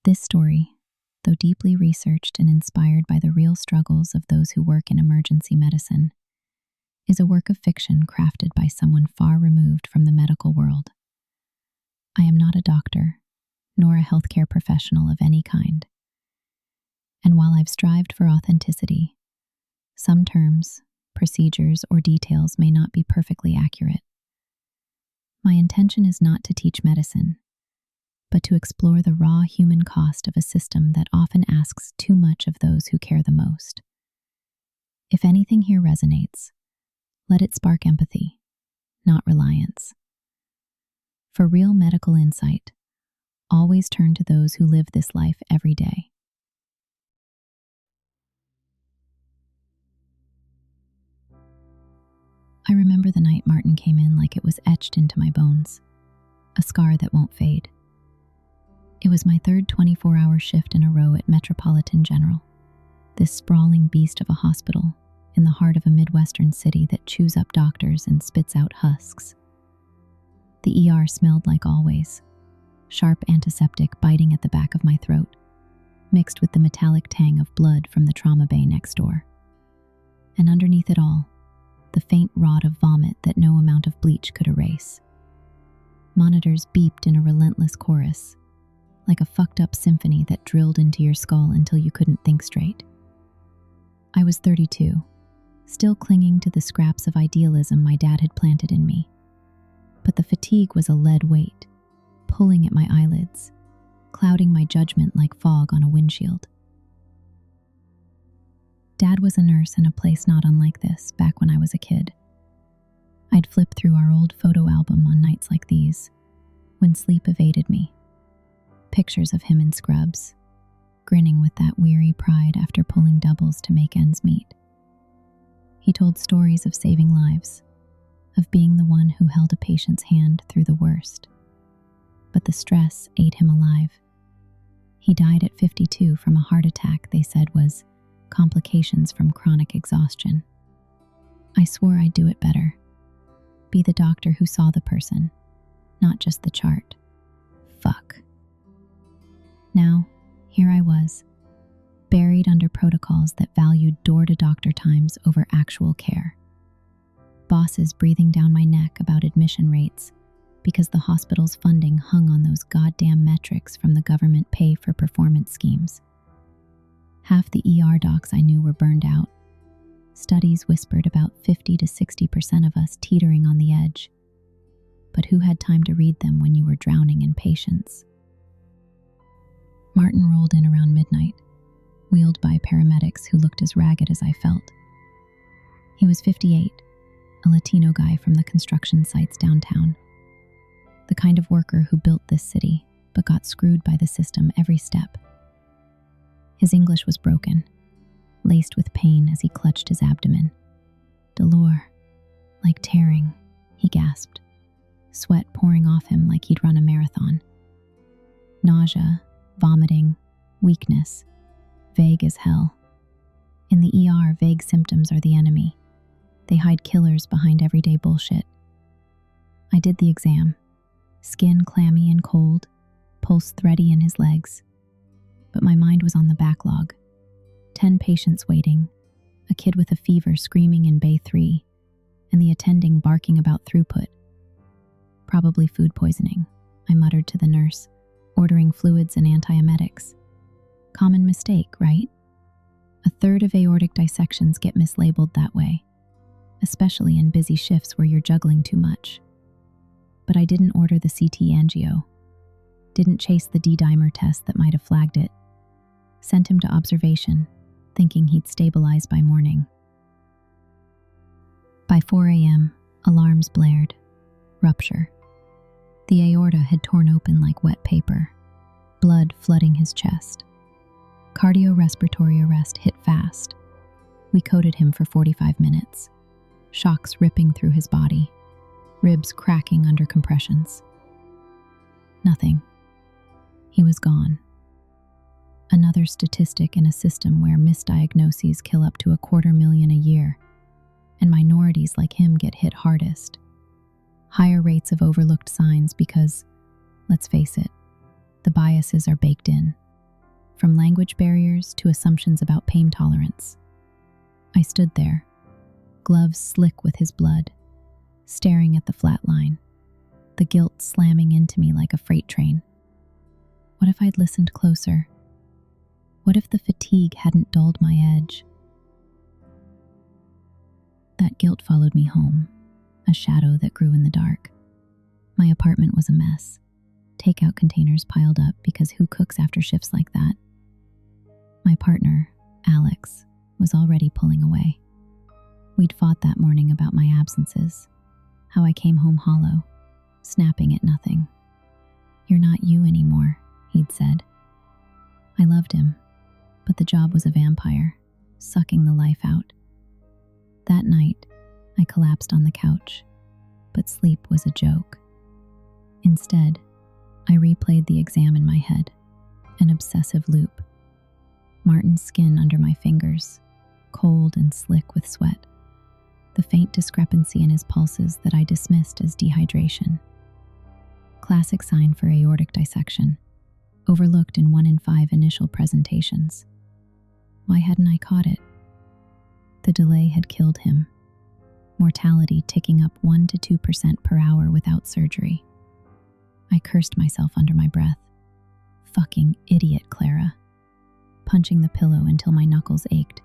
This story, though deeply researched and inspired by the real struggles of those who work in emergency medicine, is a work of fiction crafted by someone far removed from the medical world. I am not a doctor, nor a healthcare professional of any kind. And while I've strived for authenticity, some terms, procedures, or details may not be perfectly accurate. My intention is not to teach medicine, but to explore the raw human cost of a system that often asks too much of those who care the most. If anything here resonates, let it spark empathy, not reliance. For real medical insight, always turn to those who live this life every day. I remember the night Martin came in like it was etched into my bones, a scar that won't fade. It was my third 24-hour shift in a row at Metropolitan General, this sprawling beast of a hospital in the heart of a Midwestern city that chews up doctors and spits out husks. The ER smelled like always, sharp antiseptic biting at the back of my throat, mixed with the metallic tang of blood from the trauma bay next door. And underneath it all, the faint rot of vomit that no amount of bleach could erase. Monitors beeped in a relentless chorus, like a fucked up symphony that drilled into your skull until you couldn't think straight. I was 32, still clinging to the scraps of idealism my dad had planted in me. But the fatigue was a lead weight, pulling at my eyelids, clouding my judgment like fog on a windshield. Dad was a nurse in a place not unlike this back when I was a kid. I'd flip through our old photo album on nights like these, when sleep evaded me. Pictures of him in scrubs, grinning with that weary pride after pulling doubles to make ends meet. He told stories of saving lives, of being the one who held a patient's hand through the worst. But the stress ate him alive. He died at 52 from a heart attack they said was complications from chronic exhaustion. I swore I'd do it better. Be the doctor who saw the person, not just the chart. Fuck. Now, here I was, buried under protocols that valued door-to-doctor times over actual care. Bosses breathing down my neck about admission rates because the hospital's funding hung on those goddamn metrics from the government pay-for-performance schemes. Half the ER docs I knew were burned out. Studies whispered about 50 to 60% of us teetering on the edge. But who had time to read them when you were drowning in patients? Martin rolled in around midnight, wheeled by paramedics who looked as ragged as I felt. He was 58, a Latino guy from the construction sites downtown. The kind of worker who built this city, but got screwed by the system every step. His English was broken, laced with pain as he clutched his abdomen. Dolor, like tearing, he gasped, sweat pouring off him like he'd run a marathon. Nausea, vomiting, weakness, vague as hell. In the ER, vague symptoms are the enemy. They hide killers behind everyday bullshit. I did the exam, skin clammy and cold, pulse thready in his legs. But my mind was on the backlog. 10 patients waiting, a kid with a fever screaming in Bay 3, and the attending barking about throughput. Probably food poisoning, I muttered to the nurse, ordering fluids and antiemetics. Common mistake, right? A third of aortic dissections get mislabeled that way, especially in busy shifts where you're juggling too much. But I didn't order the CT angio, didn't chase the D-dimer test that might have flagged it. Sent him to observation, thinking he'd stabilize by morning. By 4 a.m., alarms blared. Rupture. The aorta had torn open like wet paper, blood flooding his chest. Cardiorespiratory arrest hit fast. We coded him for 45 minutes, shocks ripping through his body, ribs cracking under compressions. Nothing. He was gone. Another statistic in a system where misdiagnoses kill up to 250,000 a year, and minorities like him get hit hardest. Higher rates of overlooked signs because, let's face it, the biases are baked in. from language barriers to assumptions about pain tolerance. I stood there, gloves slick with his blood, staring at the flat line, the guilt slamming into me like a freight train. What if I'd listened closer? What if the fatigue hadn't dulled my edge? That guilt followed me home, a shadow that grew in the dark. My apartment was a mess. Takeout containers piled up because who cooks after shifts like that? My partner, Alex, was already pulling away. We'd fought that morning about my absences, how I came home hollow, snapping at nothing. "You're not you anymore," he'd said. I loved him, but the job was a vampire, sucking the life out. That night, I collapsed on the couch, but sleep was a joke. Instead, I replayed the exam in my head, an obsessive loop. Martin's skin under my fingers, cold and slick with sweat. The faint discrepancy in his pulses that I dismissed as dehydration. Classic sign for aortic dissection, overlooked in 1 in 5 initial presentations. Why hadn't I caught it? The delay had killed him. Mortality ticking up 1 to 2% per hour without surgery. I cursed myself under my breath. Fucking idiot, Clara. Punching the pillow until my knuckles ached.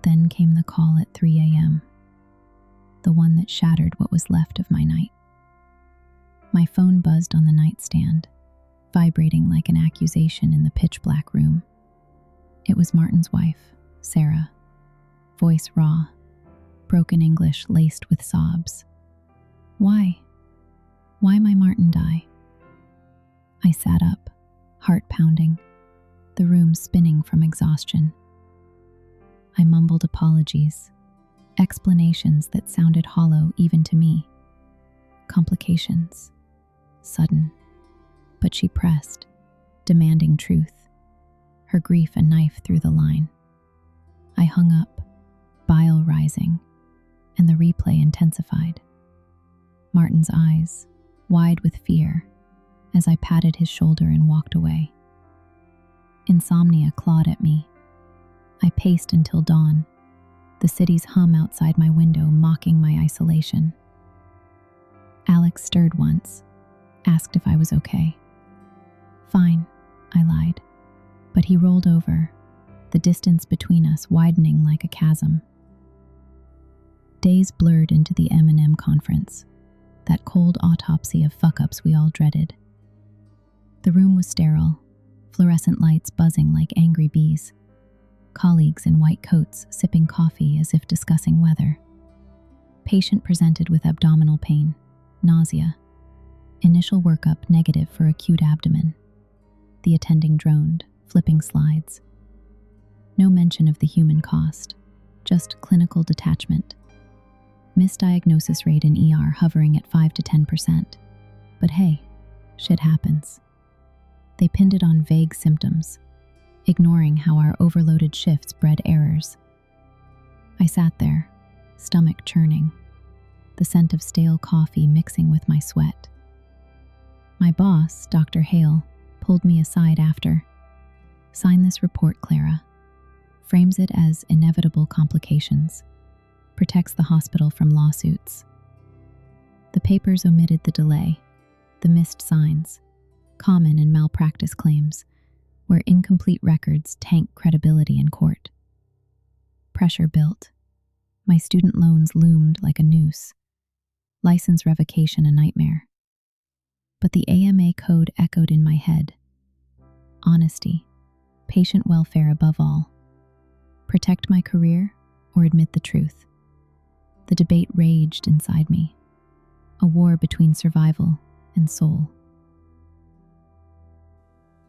Then came the call at 3 a.m., the one that shattered what was left of my night. My phone buzzed on the nightstand, vibrating like an accusation in the pitch-black room. It was Martin's wife, Sara, voice raw, broken English laced with sobs. Why? Why my Martin die? I sat up, heart pounding, the room spinning from exhaustion. I mumbled apologies, explanations that sounded hollow even to me. Complications, sudden. But she pressed, demanding truth, her grief a knife through the line. I hung up, bile rising, and the replay intensified. Martin's eyes, wide with fear, as I patted his shoulder and walked away. Insomnia clawed at me. I paced until dawn, the city's hum outside my window mocking my isolation. Alex stirred once, asked if I was okay. Fine, I lied, but he rolled over, the distance between us widening like a chasm. Days blurred into the M&M conference, that cold autopsy of fuck-ups we all dreaded. The room was sterile, fluorescent lights buzzing like angry bees. Colleagues in white coats sipping coffee as if discussing weather. Patient presented with abdominal pain, nausea. Initial workup negative for acute abdomen. The attending droned, flipping slides. No mention of the human cost, just clinical detachment. Misdiagnosis rate in ER hovering at 5 to 10%. But hey, shit happens. They pinned it on vague symptoms, ignoring how our overloaded shifts bred errors. I sat there, stomach churning, the scent of stale coffee mixing with my sweat. My boss, Dr. Hale, pulled me aside after. "Sign this report, Clara." Frames it as inevitable complications. Protects the hospital from lawsuits. The papers omitted the delay, the missed signs, common in malpractice claims, where incomplete records tank credibility in court. Pressure built. My student loans loomed like a noose. License revocation a nightmare. But the AMA code echoed in my head. Honesty. Patient welfare above all. Protect my career or admit the truth. The debate raged inside me. A war between survival and soul.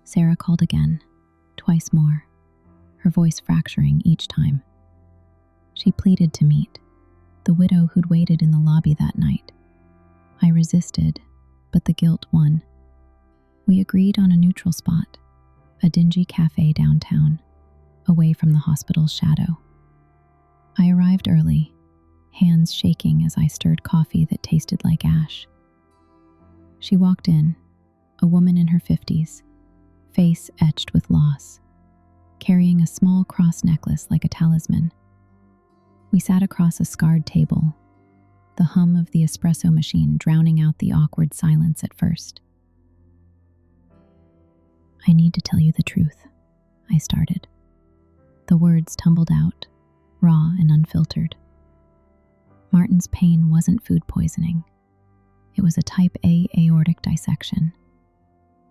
Sara called again, twice more, her voice fracturing each time. She pleaded to meet, the widow who'd waited in the lobby that night. I resisted, but the guilt won. We agreed on a neutral spot, a dingy cafe downtown, away from the hospital's shadow. I arrived early, hands shaking as I stirred coffee that tasted like ash. She walked in, a woman in her 50s, face etched with loss, carrying a small cross necklace like a talisman. We sat across a scarred table, the hum of the espresso machine drowning out the awkward silence at first. "I need to tell you the truth," I started. The words tumbled out, raw and unfiltered. Martin's pain wasn't food poisoning. It was a type A aortic dissection,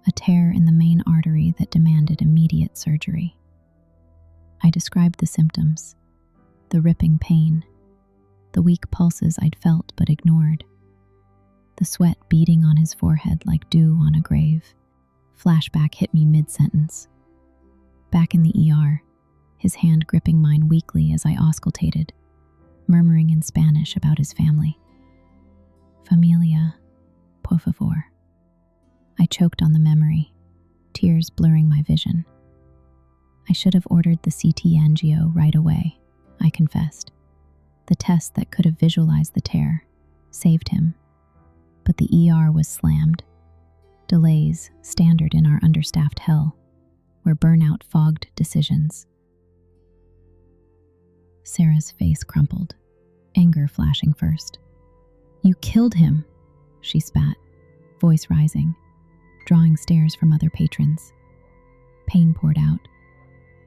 a tear in the main artery that demanded immediate surgery. I described the symptoms, the ripping pain, the weak pulses I'd felt but ignored, the sweat beading on his forehead like dew on a grave. Flashback hit me mid-sentence. Back in the ER, his hand gripping mine weakly as I auscultated, murmuring in Spanish about his family. "Familia, por favor." I choked on the memory, tears blurring my vision. I should have ordered the CT angio right away, I confessed. The test that could have visualized the tear saved him, but the ER was slammed. Delays, standard in our understaffed hell, where burnout fogged decisions. Sara's face crumpled, anger flashing first. "You killed him," she spat, voice rising, drawing stares from other patrons. Pain poured out,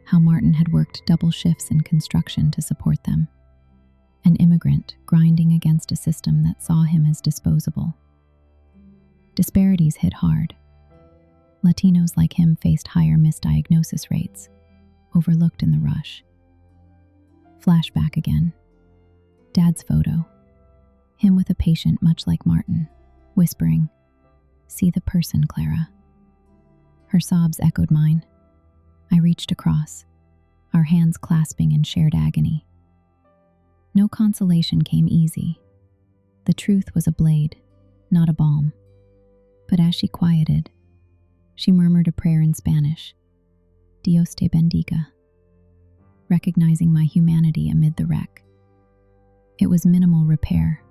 how Martin had worked double shifts in construction to support them. An immigrant grinding against a system that saw him as disposable. Disparities hit hard. Latinos like him faced higher misdiagnosis rates, overlooked in the rush. Flashback again. Dad's photo. Him with a patient much like Martin, whispering, "See the person, Clara." Her sobs echoed mine. I reached across, our hands clasping in shared agony. No consolation came easy. The truth was a blade, not a balm. But as she quieted, she murmured a prayer in Spanish, "Dios te bendiga," recognizing my humanity amid the wreck. It was minimal repair,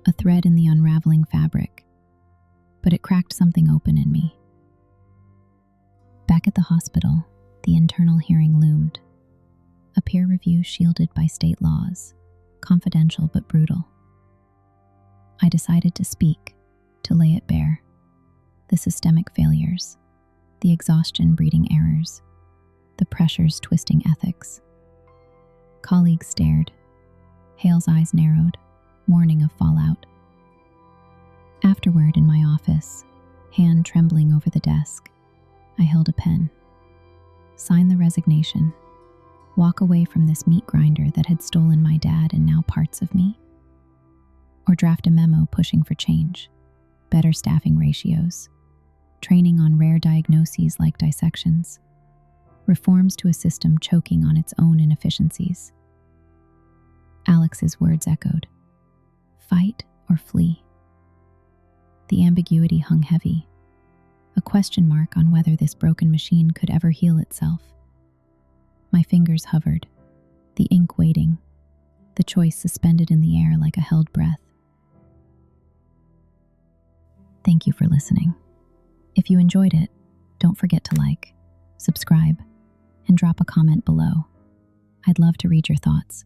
a thread in the unraveling fabric, but it cracked something open in me. Back at the hospital, the internal hearing loomed, a peer review shielded by state laws, confidential but brutal. I decided to speak, to lay it bare. The systemic failures, the exhaustion breeding errors, the pressures twisting ethics. Colleagues stared. Hale's eyes narrowed, warning of fallout. Afterward, in my office, hand trembling over the desk, I held a pen. Sign the resignation. Walk away from this meat grinder that had stolen my dad and now parts of me? Or draft a memo pushing for change, better staffing ratios, training on rare diagnoses like dissections, reforms to a system choking on its own inefficiencies. Alex's words echoed, "Fight or flee." The ambiguity hung heavy, a question mark on whether this broken machine could ever heal itself. My fingers hovered, the ink waiting, the choice suspended in the air like a held breath. Thank you for listening. If you enjoyed it, don't forget to like, subscribe, and drop a comment below. I'd love to read your thoughts.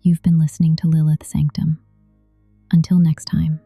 You've been listening to Lilith Sanctum. Until next time.